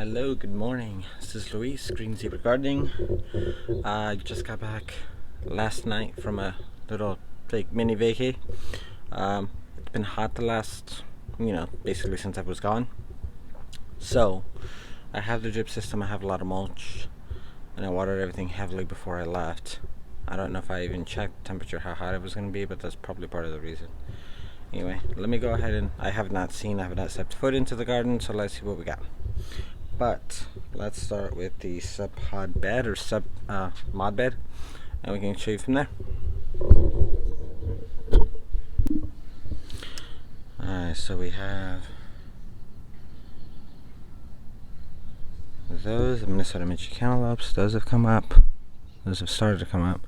Hello, good morning. This is Luis, Green Zebra Gardening. I just got back last night from a little mini vacay. It's been hot the last, basically since I was gone. So, I have the drip system, I have a lot of mulch, and I watered everything heavily before I left. I don't know if I even checked the temperature, how hot it was going to be, but that's probably part of the reason. Anyway, let me go ahead and I have not stepped foot into the garden, so let's see what we got. But let's start with the sub pod bed or sub mod bed, and we can show you from there. Alright, so we have those Minnesota Midget cantaloupes. Those have come up. Those have started to come up.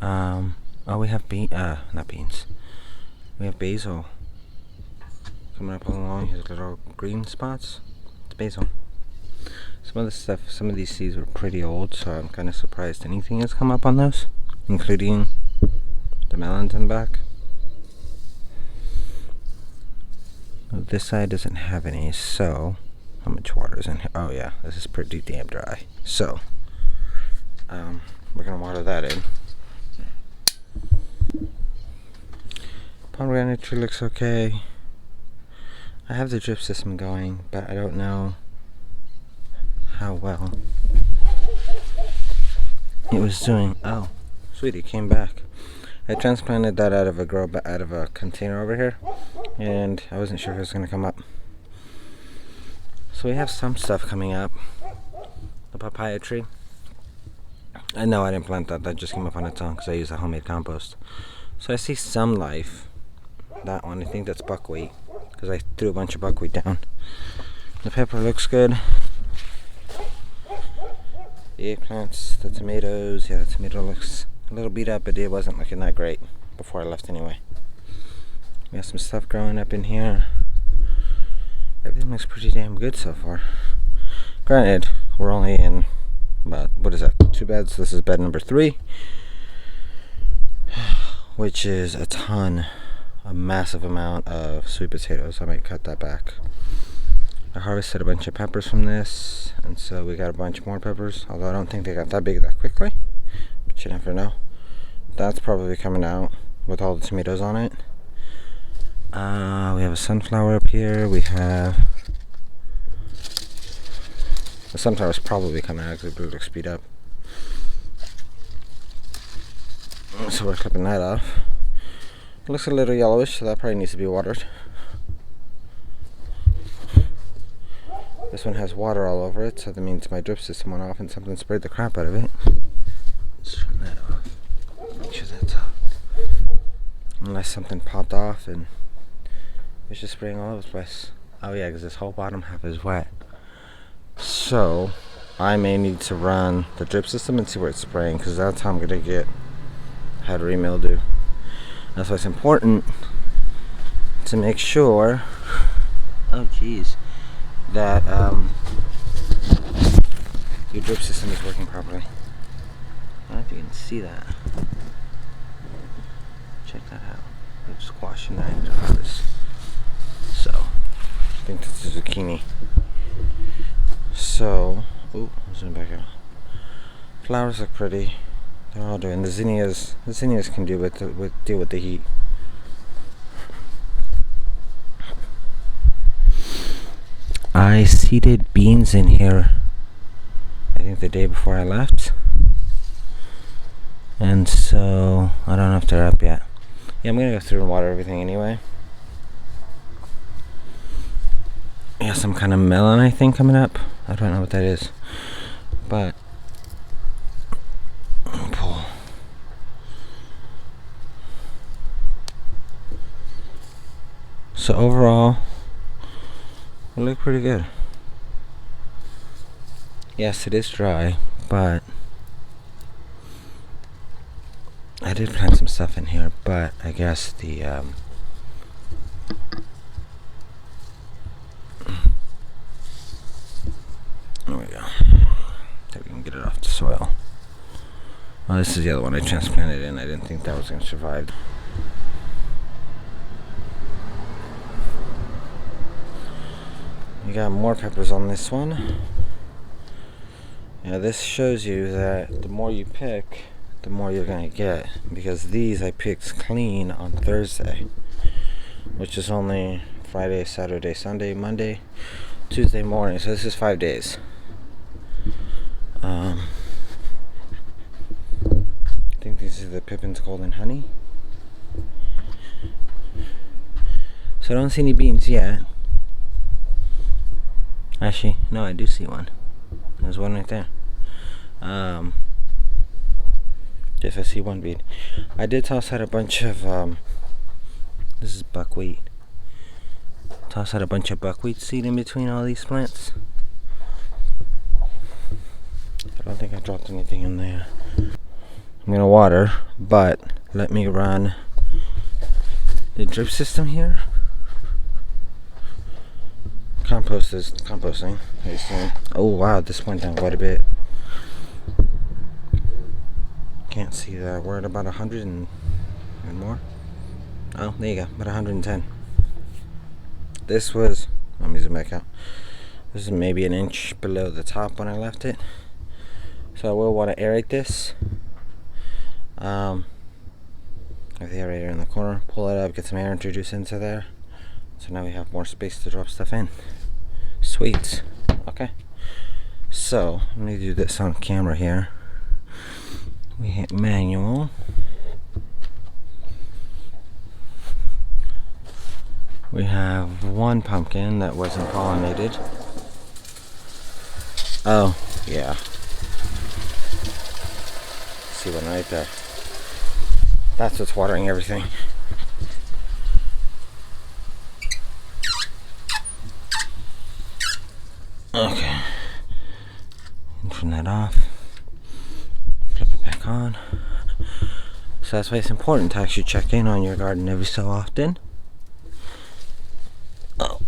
We have not beans. We have basil coming up along. Here's little green spots. It's basil. Some of these seeds were pretty old, so I'm kind of surprised anything has come up on those, including the melons in the back. This side doesn't have any, so how much water is in here? Oh yeah, this is pretty damn dry. So we're gonna water that in. Pomegranate tree looks okay. I have the drip system going, but I don't know how well it was doing. Oh, sweetie came back. I transplanted that out of a container over here, and I wasn't sure if it was going to come up. So we have some stuff coming up. The papaya tree. And no, I didn't plant that. That just came up on its own because I use a homemade compost. So I see some life. That one, I think that's buckwheat, because I threw a bunch of buckwheat down. The pepper looks good. The eggplants, the tomatoes, yeah, the tomato looks a little beat up, but it wasn't looking that great before I left anyway. We have some stuff growing up in here. Everything looks pretty damn good so far. Granted, we're only in about, 2 beds. This is bed number 3, which is a massive amount of sweet potatoes. I might cut that back. I harvested a bunch of peppers from this, and so we got a bunch more peppers, although I don't think they got that big that quickly, but you never know. That's probably coming out with all the tomatoes on it. We have a sunflower up here. We have the sunflower's probably coming out because it looks speed up. So we're clipping that off. It looks a little yellowish, so that probably needs to be watered. This one has water all over it, so that means my drip system went off and something sprayed the crap out of it. Let's turn that off. Make sure that's off. Unless something popped off and it was just spraying all over the place. Oh yeah, because this whole bottom half is wet. So I may need to run the drip system and see where it's spraying, because that's how I'm going to get powdery mildew. That's why it's important to make sure, oh geez, that your drip system is working properly. I don't know if you can see that. Check that out. It's squashing that into harvest. So, I think that's a zucchini. So, zoom back out. Flowers look pretty. They're all doing. The zinnias can deal with the heat. I seeded beans in here, I think the day before I left, and so I don't know if they're up yet. Yeah, I'm gonna go through and water everything anyway. Yeah, some kind of melon I think coming up. I don't know what that is, but pull. So overall, it looked pretty good. Yes, it is dry, but I did plant some stuff in here, but I guess the there we go. So we can get it off the soil. Oh, this is the other one I transplanted in. I didn't think that was going to survive. You got more peppers on this one. Now this shows you that the more you pick, the more you're gonna get, because these I picked clean on Thursday, which is only Friday, Saturday, Sunday, Monday, Tuesday morning. So this is 5 days. I think these are the Pippin's Golden Honey. So I don't see any beans yet. Actually, no, I do see one. There's one right there. Yes, I see one bean. I did toss out a bunch of, this is buckwheat. Toss out a bunch of buckwheat seed in between all these plants. I don't think I dropped anything in there. I'm gonna water, but let me run the drip system here. Compost is composting, I assume. Oh wow, this went down quite a bit. Can't see that. We're at about 100 and more. Oh, there you go, about 110. This was, let me zoom back out. This is maybe an inch below the top when I left it. So I will want to aerate this. Have the aerator in the corner, pull it up, get some air introduced into there. So now we have more space to drop stuff in. Sweet. Okay. So let me do this on camera here. We hit manual. We have one pumpkin that wasn't pollinated. Oh, yeah. See one right there. That's what's watering everything. Okay. Turn that off. Flip it back on. So that's why it's important to actually check in on your garden every so often. Oh.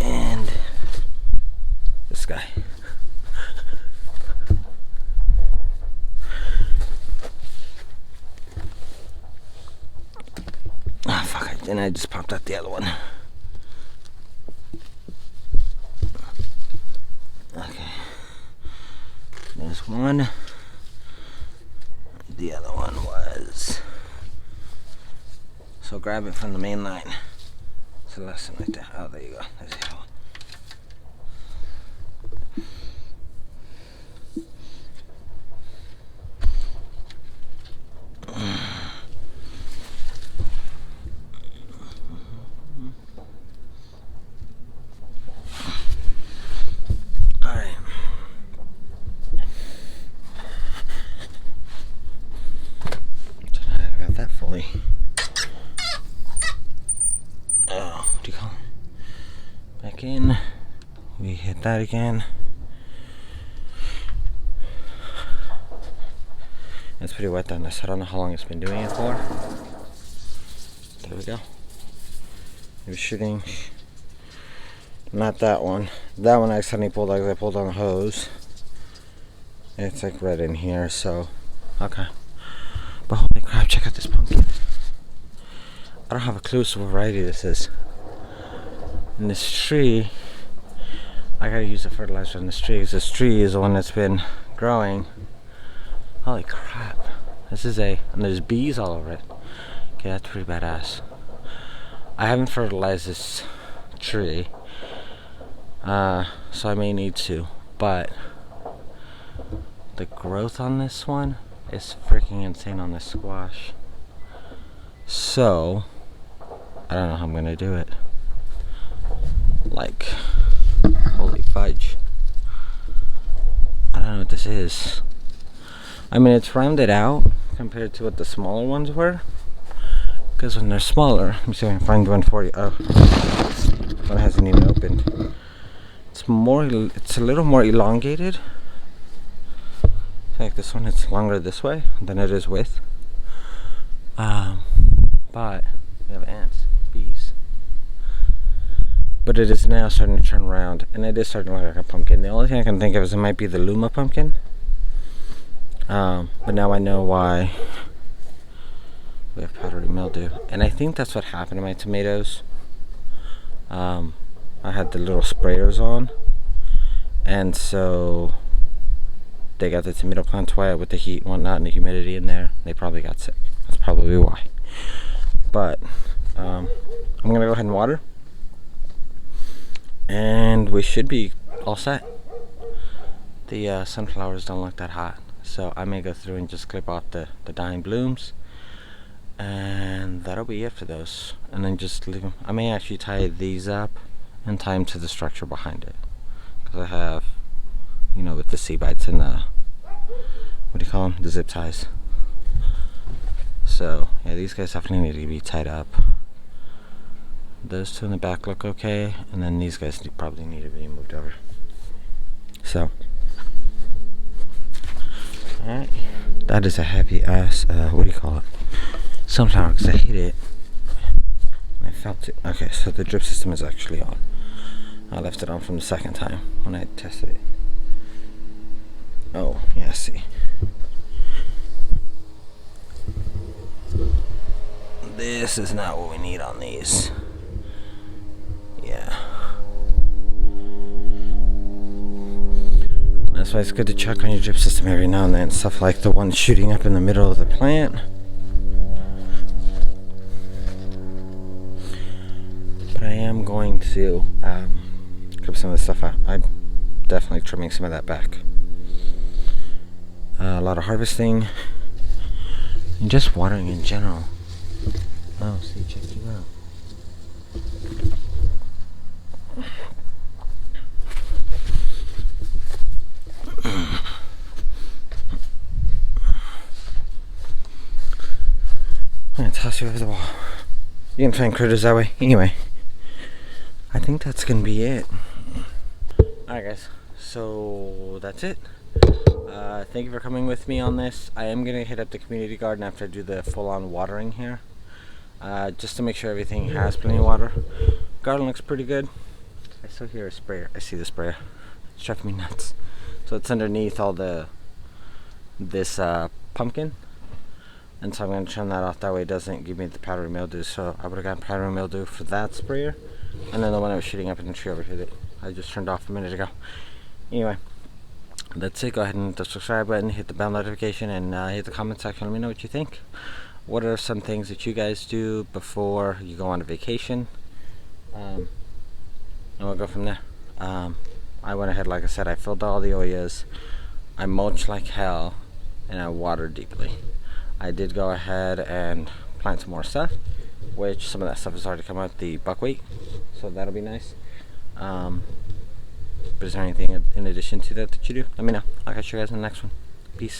And this guy. Ah, fuck it. And I just popped out the other one. Okay. There's one. The other one was. So grab it from the main line. It's a lesson right there. Oh, there you go. There's the other one. Alright. So now I got that fully. Oh, what do you call it? Back in. We hit that again. It's pretty wet on this. I don't know how long it's been doing it for. There we go. We're shooting. Not that one. That one I accidentally pulled out because I pulled on the hose. It's like red in here, so okay. But holy crap, check out this pumpkin. I don't have a clue what variety this is. And this tree, I gotta use the fertilizer on this tree because this tree is the one that's been growing. Holy crap. This is and there's bees all over it. Okay, that's pretty badass. I haven't fertilized this tree. So I may need to, but the growth on this one is freaking insane on this squash. So I don't know how I'm gonna do it. Like, holy fudge. I don't know what this is. I mean, it's rounded out compared to what the smaller ones were. Because when they're smaller, let me see if I can find 140. Oh, one hasn't even opened. It's a little more elongated. Like this one, it's longer this way than it is width. But we have ants, bees. But it is now starting to turn around, and it is starting to look like a pumpkin. The only thing I can think of is it might be the Luma pumpkin. But now I know why we have powdery mildew, and I think that's what happened to my tomatoes. I had the little sprayers on, and so they got the tomato plants wet with the heat and whatnot and the humidity in there. They probably got sick. That's probably why. But I'm gonna go ahead and water, and we should be all set. The sunflowers don't look that hot, so I may go through and just clip off the dying blooms, and that'll be it for those. And then just leave them. I may actually tie these up and tie them to the structure behind it, because I have, you know, with the seed bites and the, what do you call them, the zip ties. So yeah, these guys definitely need to be tied up. Those two in the back look okay, and then these guys probably need to be moved over. So alright, that is a happy ass, what do you call it, sunflower, because I hate it. I felt it. Okay, so the drip system is actually on. I left it on from the second time when I tested it. Oh, yeah, see. This is not what we need on these. Yeah. That's why it's good to check on your drip system every now and then. Stuff like the one shooting up in the middle of the plant. But I am going to clip some of the stuff out. I'm definitely trimming some of that back. A lot of harvesting and just watering in general. Oh, see, check you out. I'm gonna toss you over the wall. You can find critters that way. Anyway, I think that's gonna be it. Alright guys, so that's it. Thank you for coming with me on this. I am gonna hit up the community garden after I do the full-on watering here, just to make sure everything has plenty of water. Garden looks pretty good. I still hear a sprayer. I see the sprayer. It's driving me nuts. So it's underneath all this pumpkin, and so I'm going to trim that off. That way it doesn't give me the powdery mildew. So I would have gotten powdery mildew for that sprayer, and then the one I was shooting up in the tree over here that I just turned off a minute ago. Anyway, that's it. Go ahead and hit the subscribe button, hit the bell notification, and hit the comment section. Let me know what you think. What are some things that you guys do before you go on a vacation? And we'll go from there. I went ahead, like I said, I filled all the oyas, I mulched like hell, and I watered deeply. I did go ahead and plant some more stuff, which some of that stuff has already come out, the buckwheat, so that'll be nice. But is there anything in addition to that that you do? Let me know. I'll catch you guys in the next one. Peace.